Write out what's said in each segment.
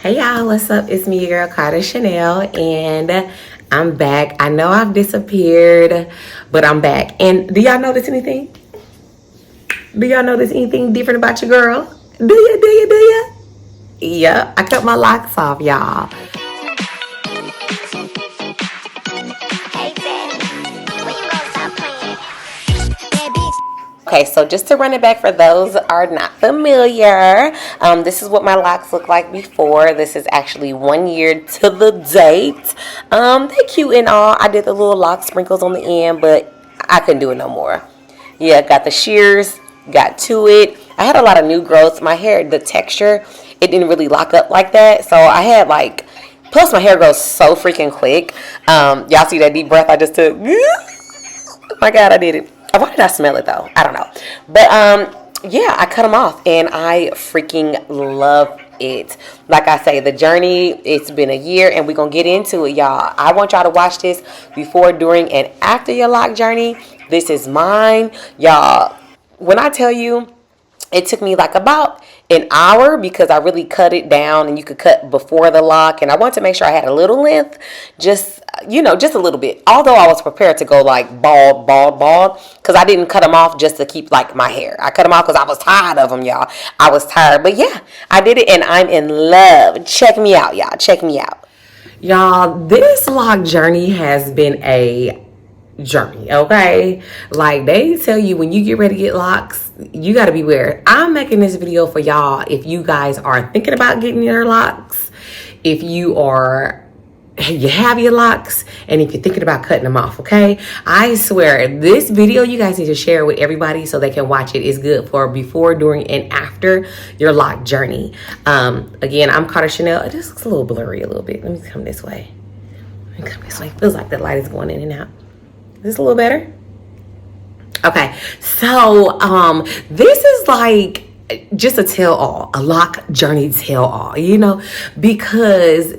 Hey y'all, what's up? It's me, your girl KarterChanelle, and I'm back. I know I've disappeared, but I'm back. And do y'all notice anything? Do y'all notice anything different about your girl? Do ya? Yeah, I cut my locks off, y'all. Okay, so just to run it back for those that are not familiar, this is what my locks look like before. This is actually 1 year to the date. They cute and all. I did the little lock sprinkles on the end, but I couldn't do it no more. Yeah, got the shears, got to it. I had a lot of new growths. My hair, the texture, it didn't really lock up like that. So I had plus my hair grows so freaking quick. Y'all see that deep breath I just took? Oh my God, I did it. Why did I smell it though? I don't know. But yeah, I cut them off and I freaking love it. Like I say, the journey, it's been a year and we're going to get into it, y'all. I want y'all to watch this before, during, and after your lock journey. This is mine. Y'all, when I tell you, it took me like about an hour because I really cut it down, and you could cut before the lock, and I wanted to make sure I had a little length, just a little bit. Although I was prepared to go like bald, because I didn't cut them off just to keep like my hair. I cut them off because I was tired of them, y'all. I was tired, but yeah, I did it, and I'm in love. Check me out, y'all. Check me out. Y'all, this lock journey has been a journey, okay? Like they tell you when you get ready to get locks, you got to beware. I'm making this video for y'all if you guys are thinking about getting your locks, if you have your locks, and if you're thinking about cutting them off, okay? I swear, this video, you guys need to share it with everybody so they can watch it. It's good for before, during, and after your lock journey. Again, I'm KarterChanelle. It just looks a little blurry a little bit. Let me come this way. Feels like the light is going in and out. Is this a little better? Okay, so this is like just a tell-all, a lock journey tell-all, because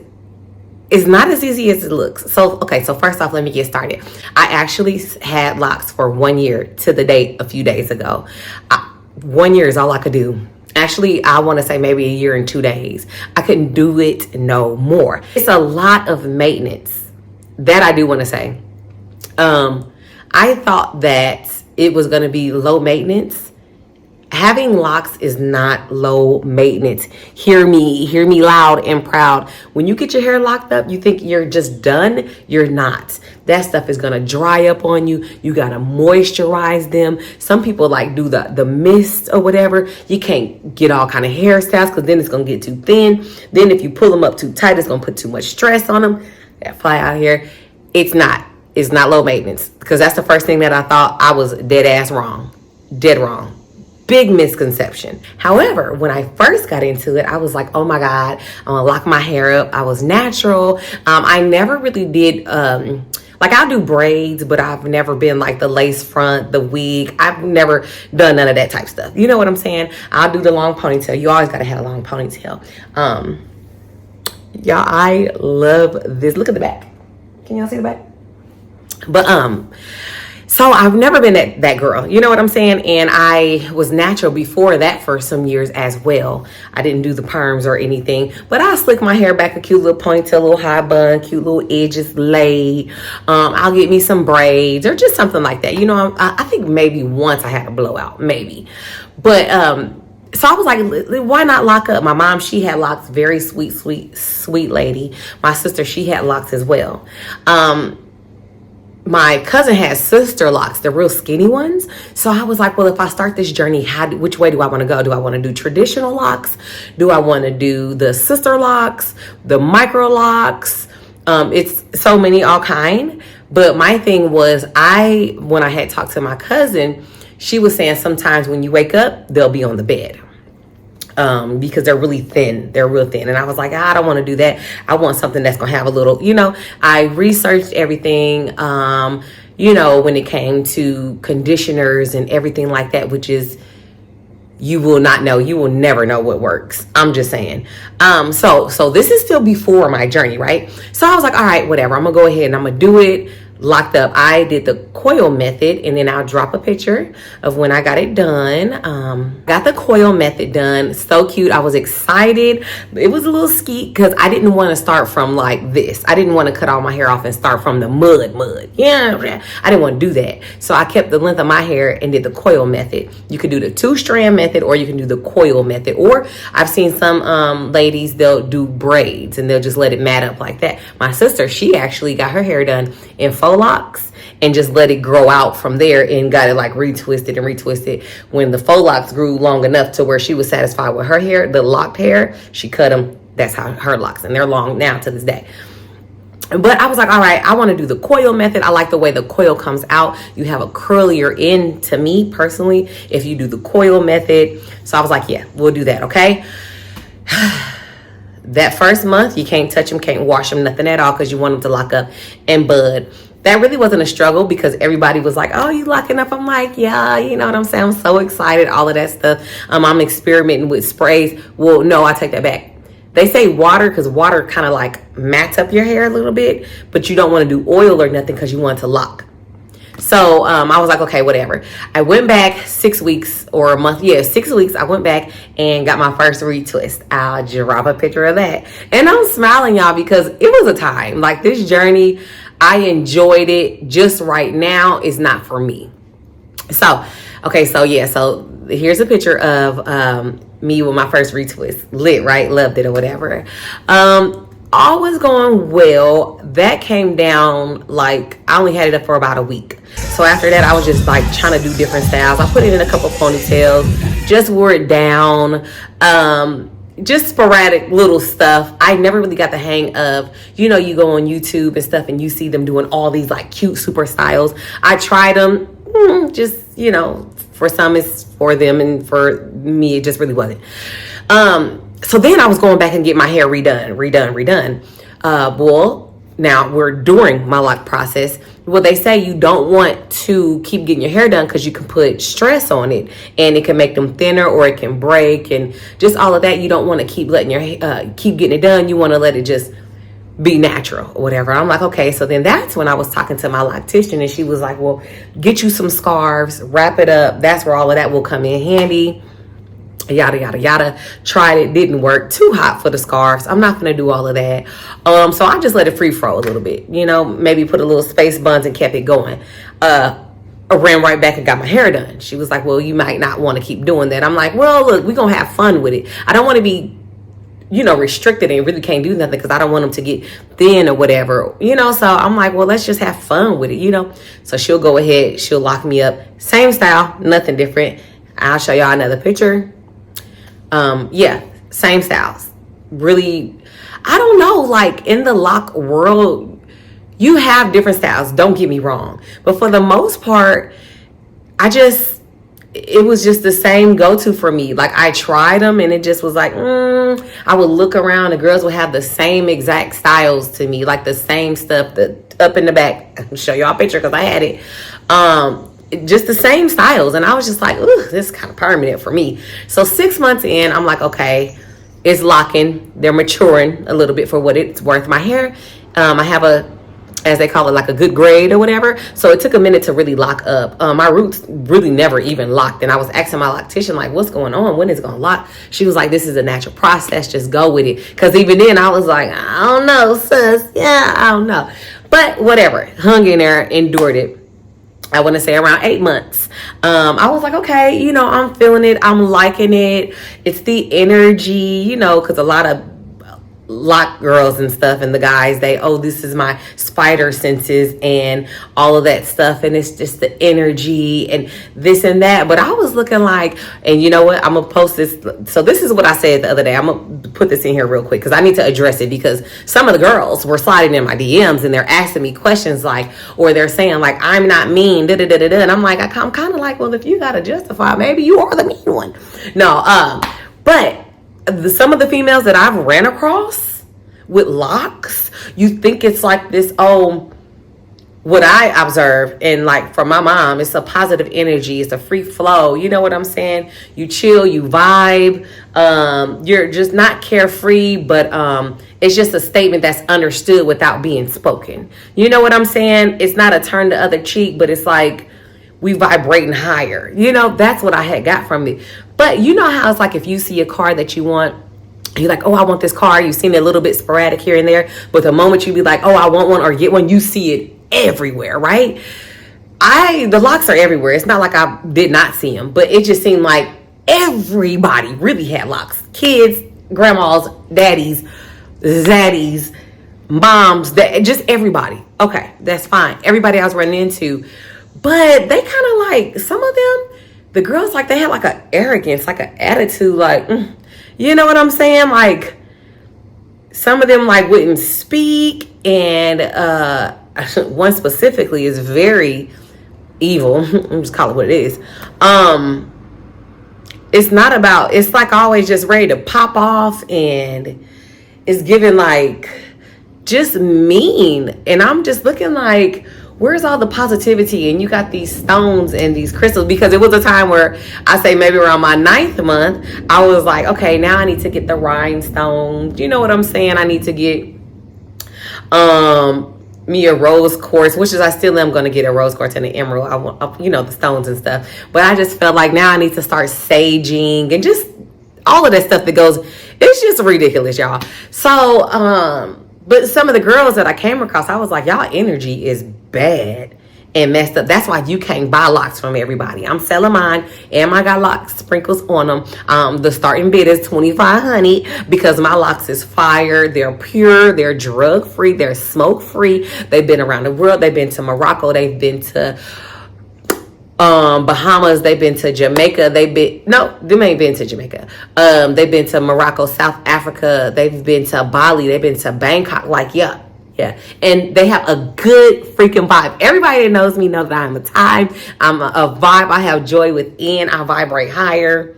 it's not as easy as it looks. So first off, let me get started. I actually had locks for 1 year to the date a few days ago. 1 year is all I could do. Actually, I want to say maybe 1 year and 2 days. I couldn't do it no more. It's a lot of maintenance. That I do want to say. I thought that it was going to be low maintenance. Having locks is not low maintenance. Hear me loud and proud. When you get your hair locked up, you think you're just done. You're not. That stuff is going to dry up on you. You got to moisturize them. Some people do the mist or whatever. You can't get all kind of hairstyles because then it's going to get too thin. Then if you pull them up too tight, it's going to put too much stress on them. That fly out here. It's not low maintenance, because that's the first thing that I thought. I was dead wrong. Big misconception. However, when I first got into it, I was like, oh my God, I'm gonna lock my hair up. I was natural. I never really did, I'll do braids, but I've never been like the lace front, the wig. I've never done none of that type stuff. You know what I'm saying? I'll do the long ponytail. You always gotta have a long ponytail. Y'all, I love this. Look at the back. Can y'all see the back? But so I've never been that girl, you know what I'm saying? And I was natural before that for some years as well. I didn't do the perms or anything, but I slick my hair back, a cute little ponytail, a little high bun, cute little edges laid. I'll get me some braids or just something like that. I think maybe once I had a blowout, maybe. But so I was like, why not lock up? My mom, she had locks, very sweet lady. My sister, she had locks as well. My cousin has sister locks, the real skinny ones. So I was like, well, if I start this journey, which way do I want to go? Do I want to do traditional locks? Do I want to do the sister locks, the micro locks? It's so many, all kind. But my thing was, when I had talked to my cousin, she was saying sometimes when you wake up, they'll be on the bed. Because they're really thin. They're real thin. And I was like, I don't want to do that. I want something that's going to have a little, I researched everything, when it came to conditioners and everything like that, which is, you will never know what works. I'm just saying. So this is still before my journey, right? So I was like, all right, whatever. I'm going to go ahead and I'm going to do it. locked up. I did the coil method, and then I'll drop a picture of when I got it done. Got the coil method done. So cute. I was excited. It was a little skeet because I didn't want to start from like this. I didn't want to cut all my hair off and start from the mud. Yeah, I didn't want to do that. So I kept the length of my hair and did the coil method. You could do the 2-strand method, or you can do the coil method. Or I've seen some ladies, they'll do braids and they'll just let it mat up like that. My sister, she actually got her hair done in faux locks and just let it grow out from there and got it like retwisted. When the faux locks grew long enough to where she was satisfied with her hair, the locked hair, she cut them. That's how her locks, and they're long now to this day. But I was like, all right, I want to do the coil method. I like the way the coil comes out. You have a curlier end, to me personally, if you do the coil method. So I was like, yeah, we'll do that, okay? That first month, you can't touch them, can't wash them, nothing at all, because you want them to lock up and bud. That really wasn't a struggle because everybody was like, oh, you locking up? I'm like, yeah, you know what I'm saying? I'm so excited, all of that stuff. I'm experimenting with sprays. Well, no, I take that back. They say water because water kind of like mats up your hair a little bit, but you don't want to do oil or nothing because you want it to lock. So I was like, okay, whatever. I went back 6 weeks or a month. Yeah, 6 weeks. I went back and got my first retwist. I'll drop a picture of that. And I'm smiling, y'all, because it was a time. Like, this journey, I enjoyed it. Just right now, it's not for me. So, okay, so yeah. So here's a picture of me with my first retwist. Lit, right? Loved it or whatever. All was going well. That came down, like, I only had it up for about a week. So after that, I was just like trying to do different styles. I put it in a couple ponytails, just wore it down, just sporadic little stuff. I never really got the hang of, you know, you go on YouTube and stuff and you see them doing all these like cute super styles. I tried them, just, you know, for some it's for them, and for me it just really wasn't. So then I was going back and get my hair redone. Well, now we're during my lock process. Well, they say you don't want to keep getting your hair done because you can put stress on it and it can make them thinner, or it can break, and just all of that. You don't want to keep letting your keep getting it done. You want to let it just be natural or whatever. I'm like, okay. So then that's when I was talking to my loctician, and she was like, well, get you some scarves, wrap it up. That's where all of that will come in handy. Yada yada yada. Tried it, didn't work. Too hot for the scarves. I'm not gonna do all of that. So I just let it free flow a little bit, you know, maybe put a little space buns and kept it going. I ran right back and got my hair done. She was like, well, you might not want to keep doing that. I'm like, well, look, we're gonna have fun with it. I don't want to be, you know, restricted and really can't do nothing because I don't want them to get thin or whatever, you know. So I'm like, well, let's just have fun with it, you know. So she'll go ahead, she'll lock me up, same style, nothing different. I'll show y'all another picture. Yeah, same styles. Really, I don't know, like, in the lock world, you have different styles, don't get me wrong, but for the most part, it was just the same go-to for me. Like, I tried them and it just was like, I would look around, the girls would have the same exact styles to me, like the same stuff, the up in the back. I'll show y'all a picture because I had it. Just the same styles, and I was just like, ooh, this is kind of permanent for me. So 6 months in, I'm like, okay, it's locking. They're maturing a little bit for what it's worth. My hair, I have a, as they call it, like a good grade or whatever. So it took a minute to really lock up. My roots really never even locked, and I was asking my loctician, like, what's going on? When is it gonna lock? She was like, this is a natural process, just go with it. Because even then I was like, I don't know, sis. Yeah, I don't know. But whatever, hung in there, endured it. I want to say around 8 months. I was like, okay, you know, I'm feeling it. I'm liking it. It's the energy, you know, because a lot of lock girls and stuff and the guys, this is my spider senses and all of that stuff, and it's just the energy and this and that. But I was looking like, and you know what, I'm gonna post this. So this is what I said the other day. I'm gonna put this in here real quick because I need to address it, because some of the girls were sliding in my DMs and they're asking me questions like, or they're saying like, I'm not mean, and I'm like, I'm kind of like, well, if you gotta justify, maybe you are the mean one. No, but some of the females that I've ran across with locks, you think it's like this, what I observe, and like from my mom, it's a positive energy, it's a free flow, you know what I'm saying? You chill, you vibe, You're just not carefree, but it's just a statement that's understood without being spoken. You know what I'm saying? It's not a turn the other cheek, but it's like we vibrating higher. You know, that's what I had got from it. But you know how it's like if you see a car that you want, you're like, oh, I want this car. You've seen it a little bit sporadic here and there. But the moment you be like, oh, I want one or get one, you see it everywhere, right? The locks are everywhere. It's not like I did not see them, but it just seemed like everybody really had locks. Kids, grandmas, daddies, zaddies, moms, just everybody. Okay, that's fine. Everybody I was running into. But they kind of like, some of them, the girls, like they had like an arrogance, like an attitude, like, you know what I'm saying? Like some of them like wouldn't speak, and one specifically is very evil. I'm just call it what it is. It's not about, it's like always just ready to pop off, and it's giving like just mean. And I'm just looking like, where's all the positivity? And you got these stones and these crystals, because it was a time where I say maybe around my 9th month, I was like, okay, now I need to get the rhinestones. You know what I'm saying? I need to get me a rose quartz, which is I still am going to get a rose quartz and an emerald. I want, you know, the stones and stuff. But I just felt like now I need to start saging and just all of that stuff that goes. It's just ridiculous, y'all. So, but some of the girls that I came across, I was like, y'all energy is bad and messed up. That's why you can't buy locks from everybody. I'm selling mine, and I got locks sprinkles on them. The starting bid is $2,500 because my locks is fire. They're pure. They're drug free. They're smoke free. They've been around the world. They've been to Morocco. They've been to Bahamas. They've been to Jamaica. They ain't been to Jamaica. They've been to Morocco, South Africa. They've been to Bali. They've been to Bangkok. Like, yeah. And they have a good freaking vibe. Everybody that knows me knows that I'm a type. I'm a vibe. I have joy within. I vibrate higher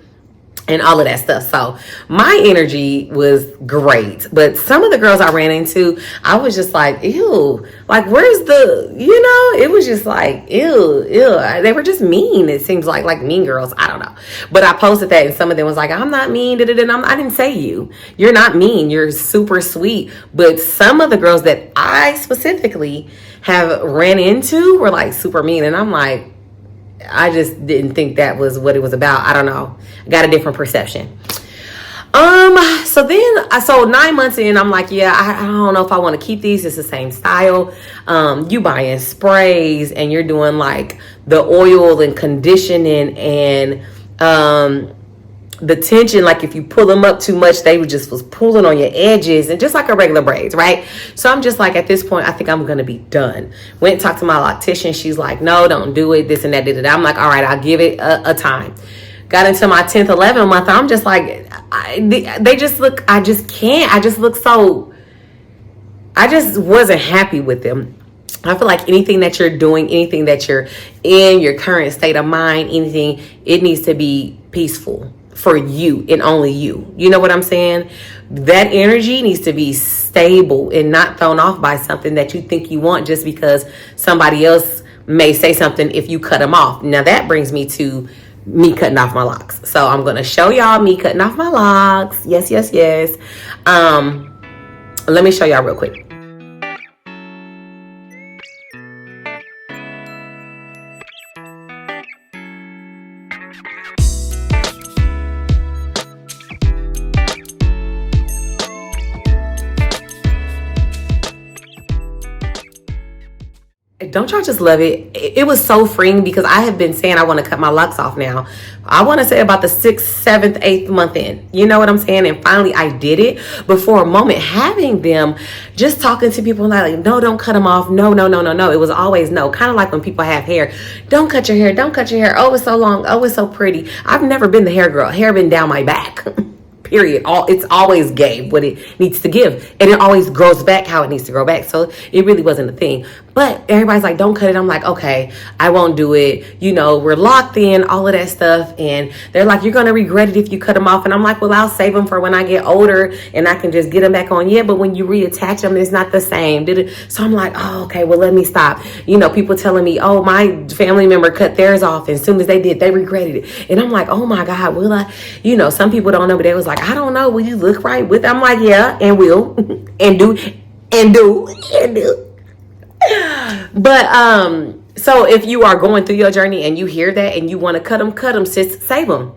and all of that stuff. So my energy was great. But some of the girls I ran into, I was just like, ew. Like, where's the, you know, it was just like, ew. They were just mean. It seems like mean girls. I don't know. But I posted that, and some of them was like, I'm not mean. I didn't say you. You're not mean. You're super sweet. But some of the girls that I specifically have ran into were like super mean. And I'm like, I just didn't think that was what it was about. I don't know. I got a different perception. So 9 months in, I'm like, yeah, I don't know if I want to keep these. It's the same style. You buying sprays, and you're doing like the oil and conditioning and the tension. Like if you pull them up too much, they was pulling on your edges, and just like a regular braids, right? So I'm just like, at this point, I think I'm gonna be done. Went and talked to my loctician. She's like, no, don't do it, this and that. I'm like, all right, I'll give it a time. Got into my 10th, 11th month. I'm just like, they just look, I just can't. I just wasn't happy with them. I feel like anything that you're doing, anything that you're in, your current state of mind, anything, it needs to be peaceful for you and only you. You know what I'm saying? That energy needs to be stable and not thrown off by something that you think you want just because somebody else may say something if you cut them off. Now that brings me to me cutting off my locks. So I'm going to show y'all me cutting off my locks. Yes. Let me show y'all real quick. Don't y'all just love it? It was so freeing because I have been saying I want to cut my locks off now. I want to say about the 6th, 7th, 8th month in. You know what I'm saying? And finally I did it. But for a moment, having them, just talking to people like, no, don't cut them off. No. It was always no. Kind of like when people have hair. Don't cut your hair. Don't cut your hair. Oh, it's so long. Oh, it's so pretty. I've never been the hair girl. Hair been down my back. period. It's always gave what it needs to give, and it always grows back how it needs to grow back. So it really wasn't a thing. But everybody's like, don't cut it. I'm like, okay, I won't do it. You know, we're locked in, all of that stuff. And they're like, you're going to regret it if you cut them off. And I'm like, well, I'll save them for when I get older and I can just get them back on. Yeah, but when you reattach them, it's not the same. So I'm like, oh, okay, well, let me stop. You know, people telling me, oh, my family member cut theirs off. And as soon as they did, they regretted it. And I'm like, oh my God, will I? You know, some people don't know, but they was like, I don't know. Will you look right with? I'm like, yeah, and will and do. But so if you are going through your journey and you hear that and you want to cut them, sis, save them.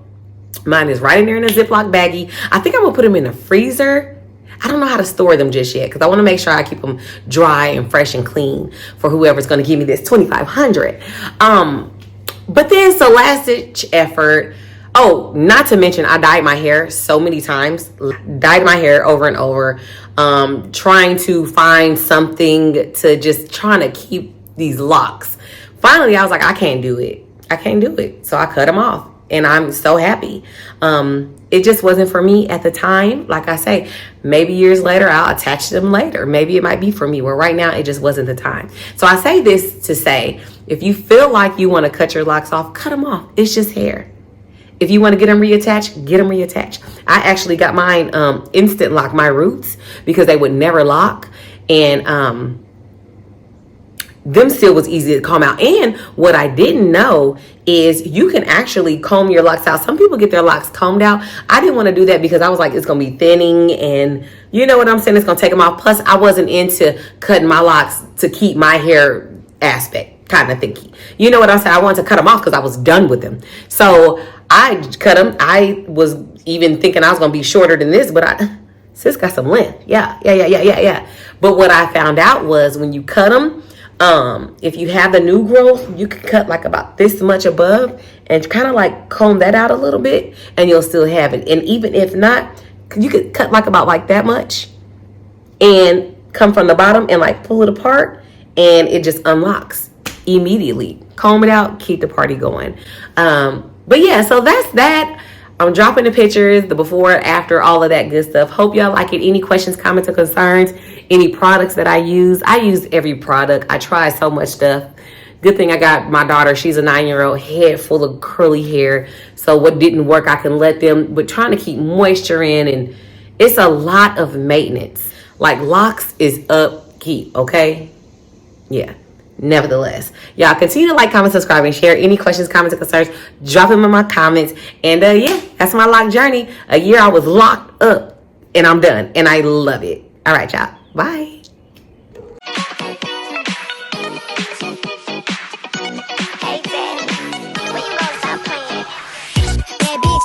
Mine is right in there in a Ziploc baggie. I think I'm gonna put them in the freezer. I don't know how to store them just yet because I want to make sure I keep them dry and fresh and clean for whoever's going to give me this $2,500. But then, so last ditch effort. Oh, not to mention, I dyed my hair so many times. Dyed my hair over and over. Trying to find something to just trying to keep these locks. Finally, I was like, I can't do it. I can't do it. So I cut them off. And I'm so happy. It just wasn't for me at the time. Like I say, maybe years later, I'll attach them later. Maybe it might be for me. Where right now, it just wasn't the time. So I say this to say, if you feel like you want to cut your locks off, cut them off. It's just hair. If you want to get them reattached, get them reattached. I actually got mine instant lock, my roots, because they would never lock. And them still was easy to comb out. And what I didn't know is you can actually comb your locks out. Some people get their locks combed out. I didn't want to do that because I was like, it's going to be thinning and you know what I'm saying? It's going to take them off. Plus, I wasn't into cutting my locks to keep my hair aspect kind of thinking. You know what I'm saying? I wanted to cut them off because I was done with them. So I cut them. I was even thinking I was going to be shorter than this, but sis got some length. Yeah. But what I found out was when you cut them, if you have the new growth, you can cut like about this much above and kind of like comb that out a little bit and you'll still have it. And even if not, you could cut like about like that much and come from the bottom and like pull it apart and it just unlocks immediately. Comb it out, keep the party going. But yeah, so that's that. I'm dropping the pictures, the before, after, all of that good stuff. Hope y'all like it. Any questions, comments, or concerns? Any products that I use? I use every product. I try so much stuff. Good thing I got my daughter. She's a 9-year-old, head full of curly hair. So what didn't work, I can let them. But trying to keep moisture in, and it's a lot of maintenance. Like LOC'S is upkeep, okay? Yeah. Nevertheless, y'all continue to like, comment, subscribe, and share. Any questions, comments, or concerns, drop them in my comments. And yeah, that's my lock journey. A year I was locked up and I'm done and I love it. All right, y'all. Bye.